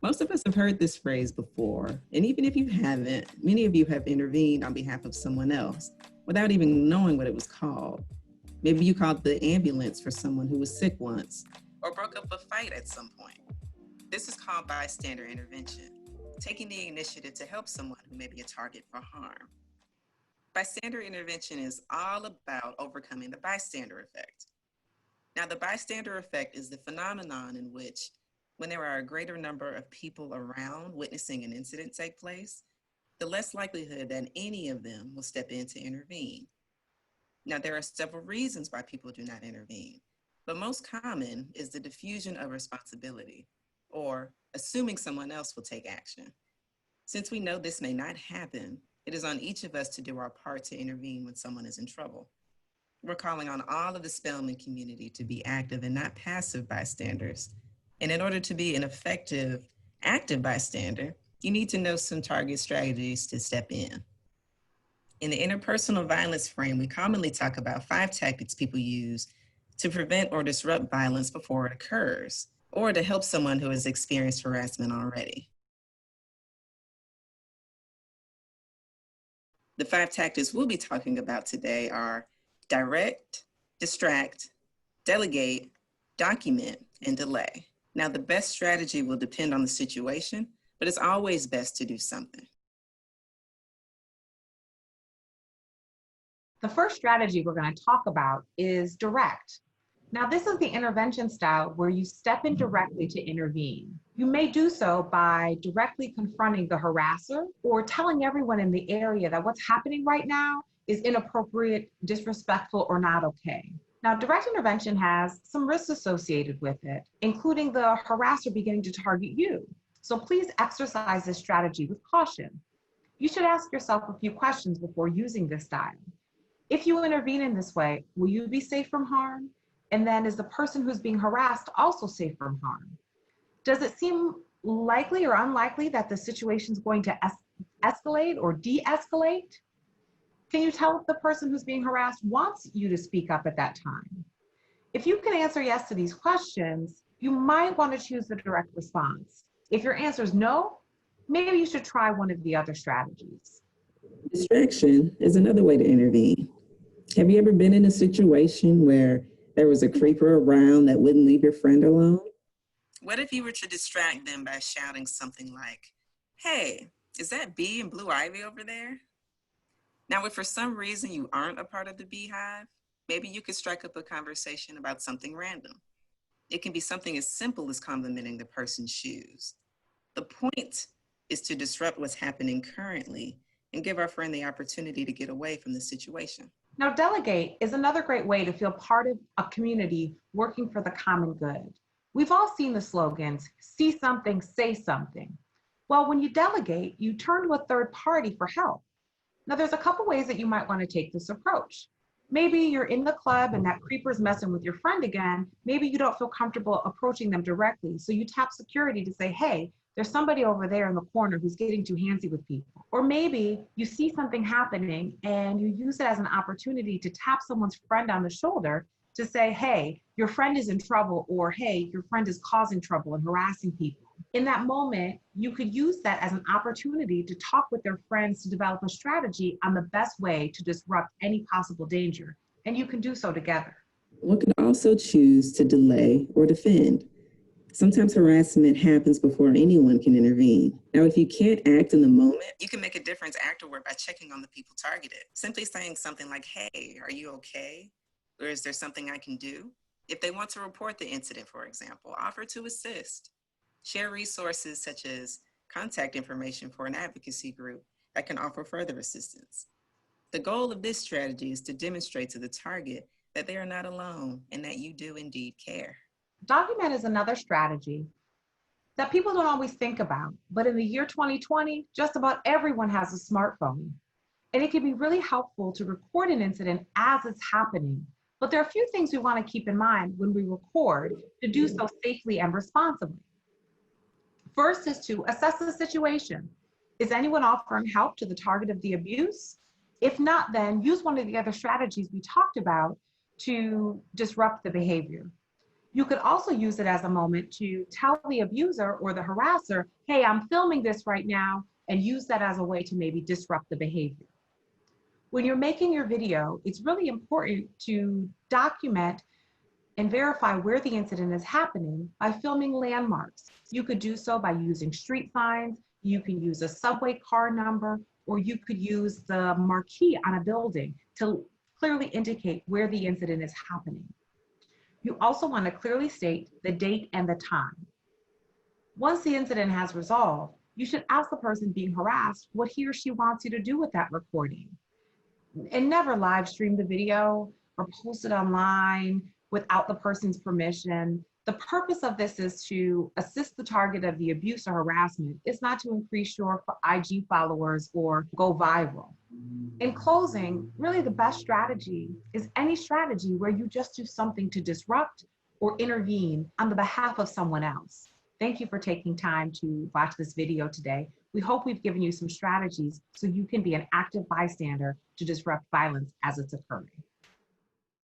Most of us have heard this phrase before, and even if you haven't, many of you have intervened on behalf of someone else without even knowing what it was called. Maybe you called the ambulance for someone who was sick once, or broke up a fight at some point. This is called bystander intervention, taking the initiative to help someone who may be a target for harm. Bystander intervention is all about overcoming the bystander effect. Now, the bystander effect is the phenomenon in which, when there are a greater number of people around witnessing an incident take place, the less likelihood that any of them will step in to intervene. Now, there are several reasons why people do not intervene, but most common is the diffusion of responsibility, or assuming someone else will take action. Since we know this may not happen, it is on each of us to do our part to intervene when someone is in trouble. We're calling on all of the Spelman community to be active and not passive bystanders. And in order to be an effective, active bystander, you need to know some target strategies to step in. In the interpersonal violence frame, we commonly talk about 5 tactics people use to prevent or disrupt violence before it occurs, or to help someone who has experienced harassment already. The 5 tactics we'll be talking about today are direct, distract, delegate, document, and delay. Now, the best strategy will depend on the situation, but it's always best to do something. The first strategy we're going to talk about is direct. Now, this is the intervention style where you step in directly to intervene. You may do so by directly confronting the harasser or telling everyone in the area that what's happening right now is inappropriate, disrespectful, or not okay. Now, direct intervention has some risks associated with it, including the harasser beginning to target you. So please exercise this strategy with caution. You should ask yourself a few questions before using this style. If you intervene in this way, will you be safe from harm? And then is the person who's being harassed also safe from harm? Does it seem likely or unlikely that the situation is going to escalate or de-escalate? Can you tell if the person who's being harassed wants you to speak up at that time? If you can answer yes to these questions, you might want to choose the direct response. If your answer is no, maybe you should try one of the other strategies. Distraction is another way to intervene. Have you ever been in a situation where there was a creeper around that wouldn't leave your friend alone? What if you were to distract them by shouting something like, "Hey, is that bee and blue ivy over there?" Now, if for some reason you aren't a part of the beehive, maybe you could strike up a conversation about something random. It can be something as simple as complimenting the person's shoes. The point is to disrupt what's happening currently and give our friend the opportunity to get away from the situation. Now, delegate is another great way to feel part of a community working for the common good. We've all seen the slogans, see something, say something. Well, when you delegate, you turn to a third party for help. Now, there's a couple ways that you might want to take this approach. Maybe you're in the club and that creeper's messing with your friend again. Maybe you don't feel comfortable approaching them directly. So you tap security to say, hey, there's somebody over there in the corner who's getting too handsy with people. Or maybe you see something happening and you use it as an opportunity to tap someone's friend on the shoulder to say, hey, your friend is in trouble, or hey, your friend is causing trouble and harassing people. In that moment, you could use that as an opportunity to talk with their friends to develop a strategy on the best way to disrupt any possible danger. And you can do so together. One could also choose to delay or defend. Sometimes harassment happens before anyone can intervene. Now, if you can't act in the moment, you can make a difference afterward by checking on the people targeted. Simply saying something like, hey, are you okay? Or is there something I can do? If they want to report the incident, for example, offer to assist. Share resources such as contact information for an advocacy group that can offer further assistance. The goal of this strategy is to demonstrate to the target that they are not alone and that you do indeed care. Document is another strategy that people don't always think about, but in the year 2020, just about everyone has a smartphone. And it can be really helpful to record an incident as it's happening. But there are a few things we want to keep in mind when we record to do so safely and responsibly. First is to assess the situation. Is anyone offering help to the target of the abuse? If not, then use one of the other strategies we talked about to disrupt the behavior. You could also use it as a moment to tell the abuser or the harasser, hey, I'm filming this right now, and use that as a way to maybe disrupt the behavior. When you're making your video, it's really important to document and verify where the incident is happening by filming landmarks. You could do so by using street signs, you can use a subway car number, or you could use the marquee on a building to clearly indicate where the incident is happening. You also want to clearly state the date and the time. Once the incident has resolved, you should ask the person being harassed what he or she wants you to do with that recording. And never live stream the video or post it online without the person's permission. The purpose of this is to assist the target of the abuse or harassment. It's not to increase your IG followers or go viral. In closing, really the best strategy is any strategy where you just do something to disrupt or intervene on the behalf of someone else. Thank you for taking time to watch this video today. We hope we've given you some strategies so you can be an active bystander to disrupt violence as it's occurring.